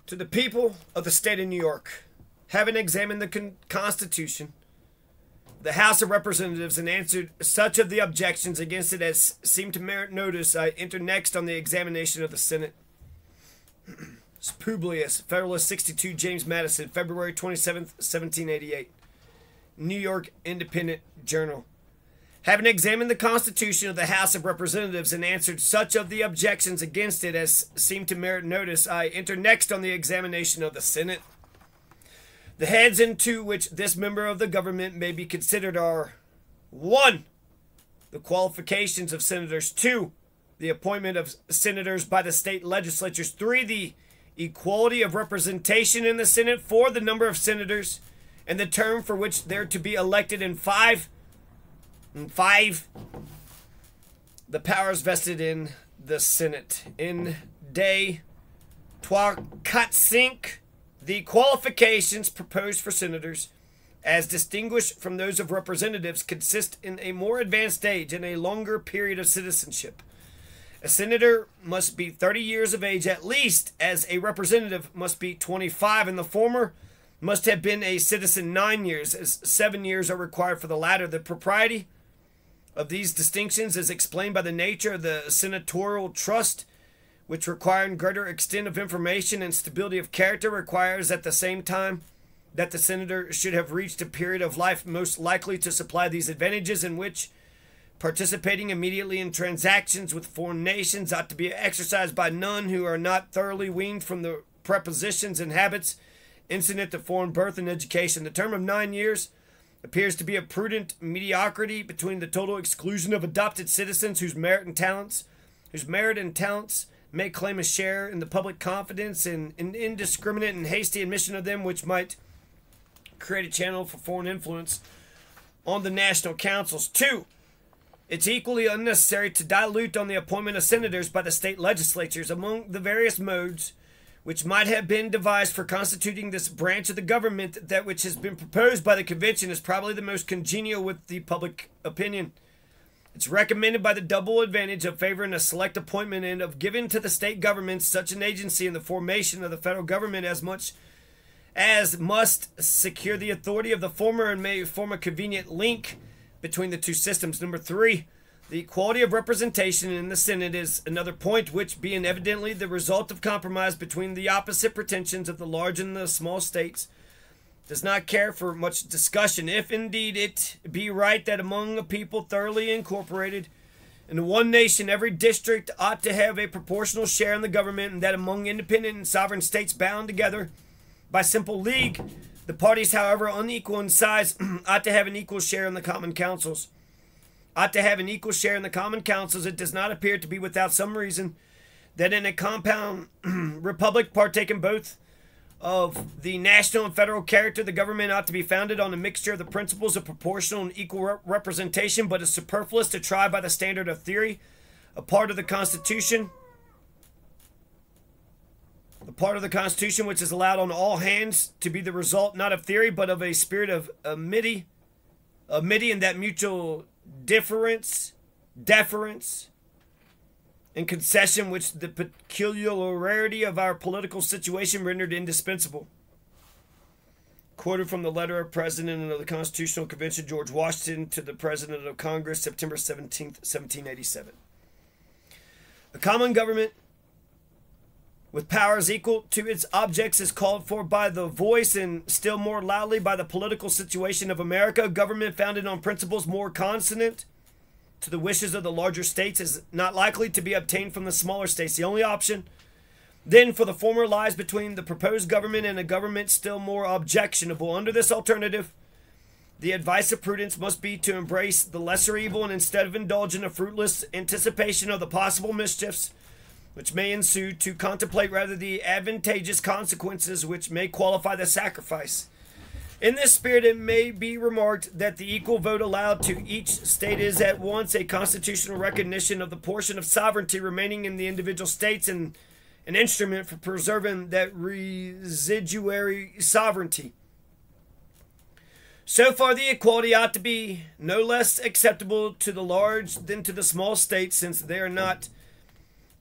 To the people of the state of New York, having examined the Constitution, the House of Representatives, and answered such of the objections against it as seem to merit notice, I enter next on the examination of the Senate. Publius, Federalist 62, James Madison, February 27th, 1788. New York Independent Journal. Having examined the Constitution of the House of Representatives and answered such of the objections against it as seem to merit notice, I enter next on the examination of the Senate. The heads into which this member of the government may be considered are 1. The qualifications of senators. 2. The appointment of senators by the state legislatures. 3. The equality of representation in the Senate. 4. The number of senators and the term for which they're to be elected. And 5. The powers vested in the Senate. In de trois quatre cinq, the qualifications proposed for senators, as distinguished from those of representatives, consist in a more advanced age and a longer period of citizenship. A senator must be 30 years of age at least, as a representative must be 25, and the former must have been a citizen 9 years, as 7 years are required for the latter. The propriety of these distinctions is explained by the nature of the senatorial trust, which requiring greater extent of information and stability of character requires at the same time that the senator should have reached a period of life most likely to supply these advantages, in which participating immediately in transactions with foreign nations ought to be exercised by none who are not thoroughly weaned from the prepossessions and habits incident to foreign birth and education. The term of 9 years appears to be a prudent mediocrity between the total exclusion of adopted citizens whose merit and talents may claim a share in the public confidence, and an indiscriminate and hasty admission of them which might create a channel for foreign influence on the national councils. 2. It's equally unnecessary to dilute on the appointment of senators by the state legislatures. Among the various modes which might have been devised for constituting this branch of the government, that which has been proposed by the convention is probably the most congenial with the public opinion. It's recommended by the double advantage of favoring a select appointment and of giving to the state governments such an agency in the formation of the federal government as much as must secure the authority of the former and may form a convenient link between the two systems. Number 3, the equality of representation in the Senate is another point, which, being evidently the result of compromise between the opposite pretensions of the large and the small states, does not care for much discussion. If indeed it be right that among a people thoroughly incorporated into one nation, every district ought to have a proportional share in the government, and that among independent and sovereign states bound together by simple league, the parties, however unequal in size, ought to have an equal share in the common councils. It does not appear to be without some reason that in a compound republic partaking both of the national and federal character, the government ought to be founded on a mixture of the principles of proportional and equal representation, but is superfluous to try by the standard of theory a part of the Constitution which is allowed on all hands to be the result not of theory but of a spirit of amity, and that mutual deference, and concession which the peculiarity of our political situation rendered indispensable. Quoted from the letter of President of the Constitutional Convention, George Washington, to the President of Congress, September 17th, 1787. A common government with powers equal to its objects is called for by the voice, and still more loudly by the political situation of America. A government founded on principles more consonant to the wishes of the larger states is not likely to be obtained from the smaller states. The only option then for the former lies between the proposed government and a government still more objectionable. Under this alternative, the advice of prudence must be to embrace the lesser evil, and instead of indulging a fruitless anticipation of the possible mischiefs which may ensue, to contemplate rather the advantageous consequences which may qualify the sacrifice. In this spirit, it may be remarked that the equal vote allowed to each state is at once a constitutional recognition of the portion of sovereignty remaining in the individual states, and an instrument for preserving that residuary sovereignty. So far, the equality ought to be no less acceptable to the large than to the small states, since they are not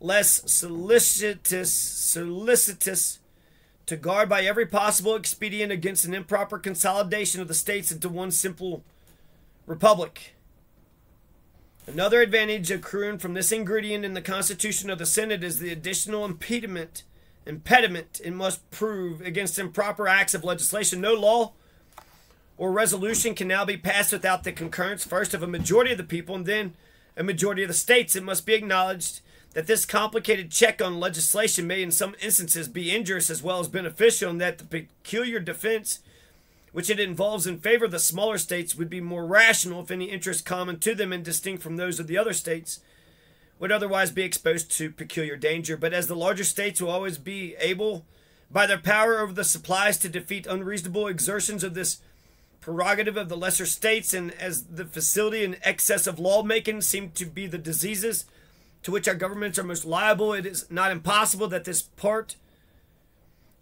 less solicitous to guard by every possible expedient against an improper consolidation of the states into one simple republic. Another advantage accruing from this ingredient in the Constitution of the Senate is the additional impediment it must prove against improper acts of legislation. No law or resolution can now be passed without the concurrence first of a majority of the people and then a majority of the states. It must be acknowledged that this complicated check on legislation may in some instances be injurious as well as beneficial, and that the peculiar defense which it involves in favor of the smaller states would be more rational if any interests common to them and distinct from those of the other states would otherwise be exposed to peculiar danger. But as the larger states will always be able, by their power over the supplies, to defeat unreasonable exertions of this prerogative of the lesser states, and as the facility and excess of lawmaking seem to be the diseases to which our governments are most liable, it is not impossible that this part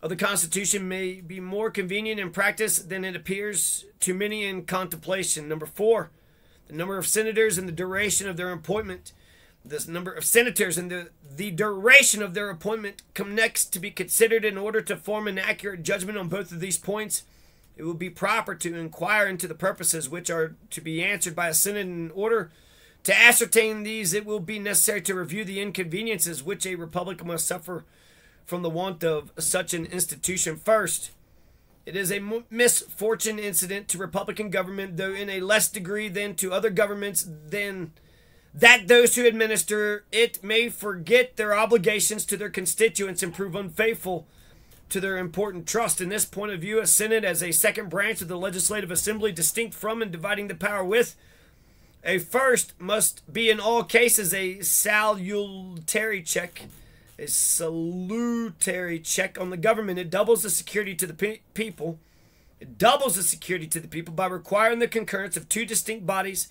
of the Constitution may be more convenient in practice than it appears to many in contemplation. Number 4, the number of senators and the duration of their appointment. This number of senators and the duration of their appointment come next to be considered. In order to form an accurate judgment on both of these points, it will be proper to inquire into the purposes which are to be answered by a Senate. In order to ascertain these, it will be necessary to review the inconveniences which a republic must suffer from the want of such an institution. First, it is a misfortune incident to Republican government, though in a less degree than to other governments, than that those who administer it may forget their obligations to their constituents and prove unfaithful to their important trust. In this point of view, a Senate as a second branch of the Legislative Assembly, distinct from and dividing the power with a first, must be in all cases a salutary check on the government. It doubles the security to the people. It doubles the security to the people by requiring the concurrence of two distinct bodies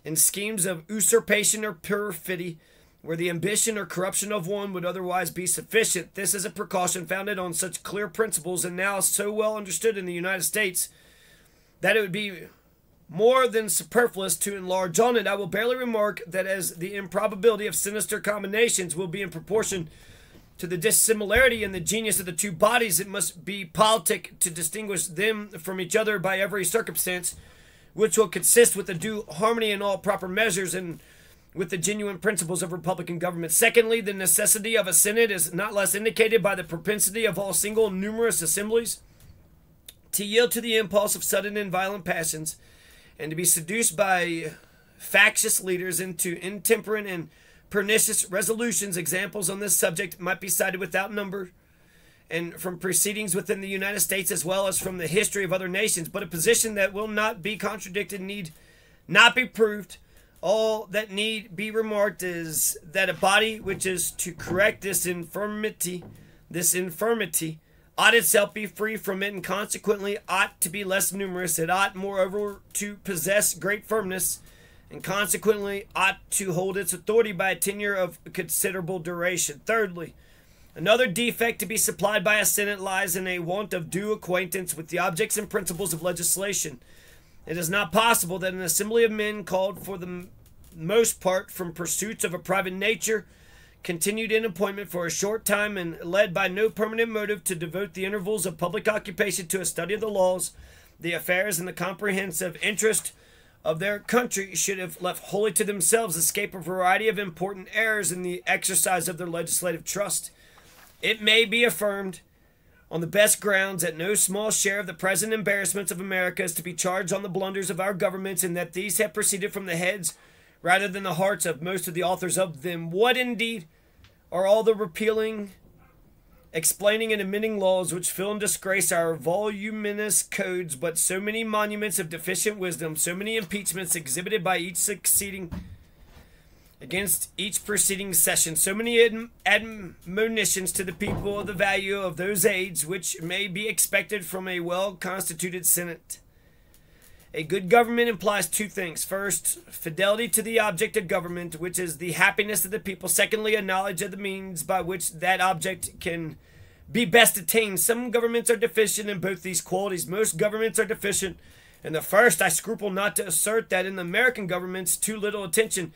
in schemes of usurpation or perfidy, where the ambition or corruption of one would otherwise be sufficient. This is a precaution founded on such clear principles and now so well understood in the United States that it would be more than superfluous to enlarge on it. I will barely remark that as the improbability of sinister combinations will be in proportion to the dissimilarity in the genius of the two bodies, it must be politic to distinguish them from each other by every circumstance, which will consist with the due harmony in all proper measures and with the genuine principles of Republican government. Secondly, the necessity of a Senate is not less indicated by the propensity of all single numerous assemblies to yield to the impulse of sudden and violent passions, and to be seduced by factious leaders into intemperate and pernicious resolutions. Examples on this subject might be cited without number, and from proceedings within the United States as well as from the history of other nations. But a position that will not be contradicted need not be proved. All that need be remarked is that a body which is to correct this infirmity ought itself be free from it, and consequently ought to be less numerous. It ought moreover to possess great firmness, and consequently ought to hold its authority by a tenure of considerable duration. Thirdly, another defect to be supplied by a Senate lies in a want of due acquaintance with the objects and principles of legislation. It is not possible that an assembly of men, called for the most part from pursuits of a private nature, continued in appointment for a short time, and led by no permanent motive to devote the intervals of public occupation to a study of the laws, the affairs, and the comprehensive interest of their country, should have left wholly to themselves, escape a variety of important errors in the exercise of their legislative trust. It may be affirmed on the best grounds that no small share of the present embarrassments of America is to be charged on the blunders of our governments, and that these have proceeded from the heads rather than the hearts of most of the authors of them. What indeed are all the repealing, explaining, and amending laws which fill and disgrace our voluminous codes, but so many monuments of deficient wisdom, so many impeachments exhibited by each succeeding against each preceding session, so many admonitions to the people of the value of those aids which may be expected from a well-constituted Senate. A good government implies two things. First, fidelity to the object of government, which is the happiness of the people. Secondly, a knowledge of the means by which that object can be best attained. Some governments are deficient in both these qualities. Most governments are deficient in the first. I scruple not to assert that in the American governments too little attention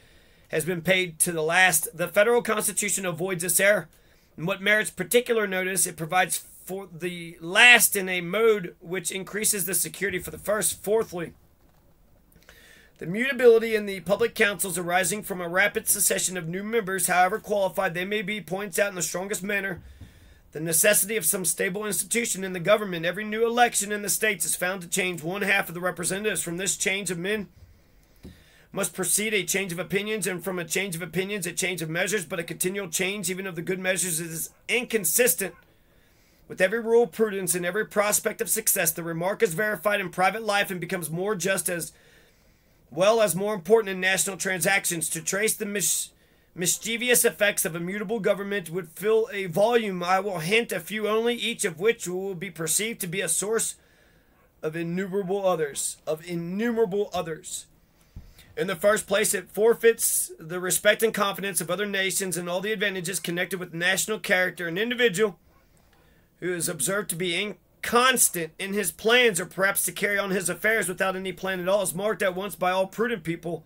has been paid to the last. The federal constitution avoids this error. And what merits particular notice, it provides for the last in a mode which increases the security for the first. Fourthly, the mutability in the public councils arising from a rapid succession of new members, however qualified they may be, points out in the strongest manner the necessity of some stable institution in the government. Every new election in the states is found to change one half of the representatives. From this change of men must proceed a change of opinions, and from a change of opinions a change of measures, but a continual change even of the good measures is inconsistent with every rule of prudence and every prospect of success. The remark is verified in private life and becomes more just as well as more important in national transactions. To trace the mischievous effects of immutable government would fill a volume. I will hint a few only, each of which will be perceived to be a source of innumerable others. In the first place, it forfeits the respect and confidence of other nations and all the advantages connected with national character. An individual who is observed to be inconstant in his plans, or perhaps to carry on his affairs without any plan at all, is marked at once by all prudent people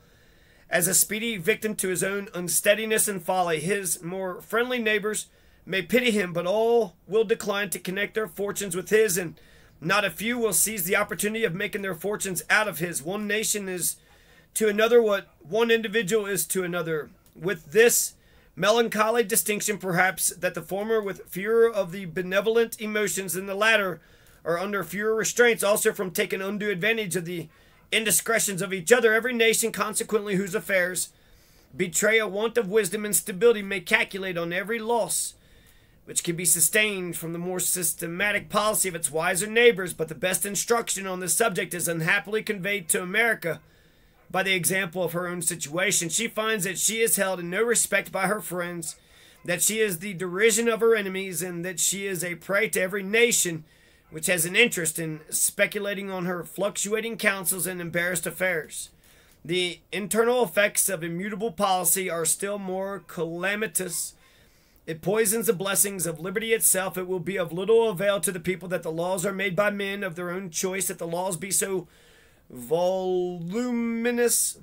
as a speedy victim to his own unsteadiness and folly. His more friendly neighbors may pity him, but all will decline to connect their fortunes with his, and not a few will seize the opportunity of making their fortunes out of his. One nation is to another what one individual is to another, with this melancholy distinction, perhaps, that the former with fewer of the benevolent emotions than the latter are under fewer restraints, also from taking undue advantage of the indiscretions of each other. Every nation, consequently, whose affairs betray a want of wisdom and stability, may calculate on every loss which can be sustained from the more systematic policy of its wiser neighbors. But the best instruction on this subject is unhappily conveyed to America by the example of her own situation. She finds that she is held in no respect by her friends, that she is the derision of her enemies, and that she is a prey to every nation which has an interest in speculating on her fluctuating counsels and embarrassed affairs. The internal effects of immutable policy are still more calamitous. It poisons the blessings of liberty itself. It will be of little avail to the people that the laws are made by men of their own choice, that the laws be so voluminous,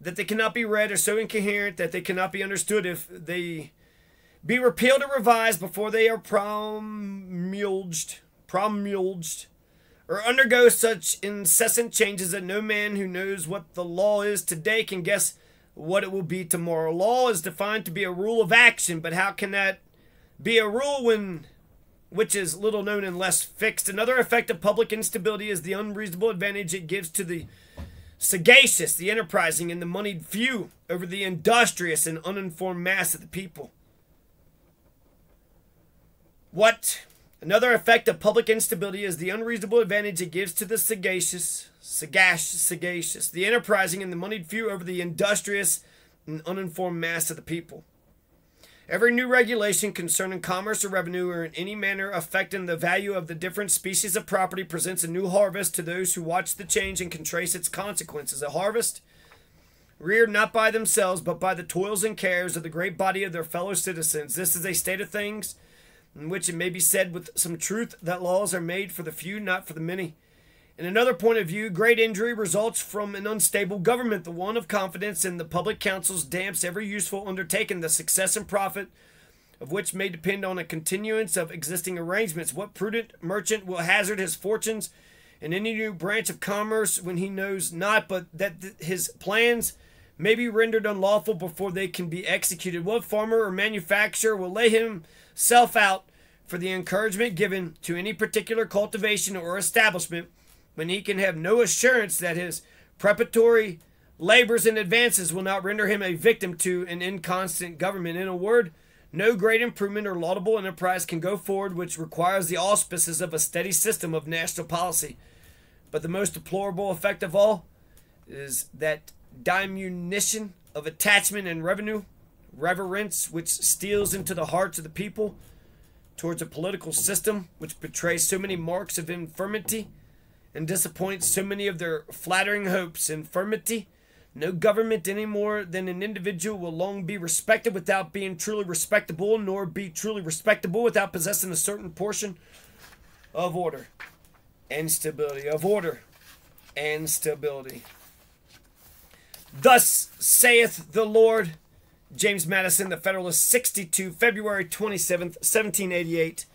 that they cannot be read, or so incoherent that they cannot be understood if they be repealed or revised before they are promulged, or undergo such incessant changes that no man who knows what the law is today can guess what it will be tomorrow. Law is defined to be a rule of action, but how can that be a rule which is little known and less fixed? Another effect of public instability is the unreasonable advantage it gives to the sagacious, the enterprising, and the moneyed few over the industrious and uninformed mass of the people. Another effect of public instability is the unreasonable advantage it gives to the sagacious, the enterprising, and the moneyed few over the industrious and uninformed mass of the people. Every new regulation concerning commerce or revenue, or in any manner affecting the value of the different species of property, presents a new harvest to those who watch the change and can trace its consequences. A harvest reared not by themselves, but by the toils and cares of the great body of their fellow citizens. This is a state of things in which it may be said with some truth that laws are made for the few, not for the many. In another point of view, great injury results from an unstable government. The want of confidence in the public councils damps every useful undertaking, the success and profit of which may depend on a continuance of existing arrangements. What prudent merchant will hazard his fortunes in any new branch of commerce when he knows not but that his plans may be rendered unlawful before they can be executed? What farmer or manufacturer will lay himself out for the encouragement given to any particular cultivation or establishment when he can have no assurance that his preparatory labors and advances will not render him a victim to an inconstant government? In a word, no great improvement or laudable enterprise can go forward which requires the auspices of a steady system of national policy. But the most deplorable effect of all is that diminution of attachment and reverence which steals into the hearts of the people towards a political system which betrays so many marks of infirmity and disappoints so many of their flattering hopes. Infirmity. No government any more than an individual will long be respected without being truly respectable, nor be truly respectable without possessing a certain portion of order and stability. Thus saith the Lord, James Madison, The Federalist, 62, February 27th, 1788.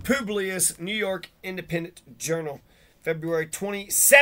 Publius, New York Independent Journal, February 27th.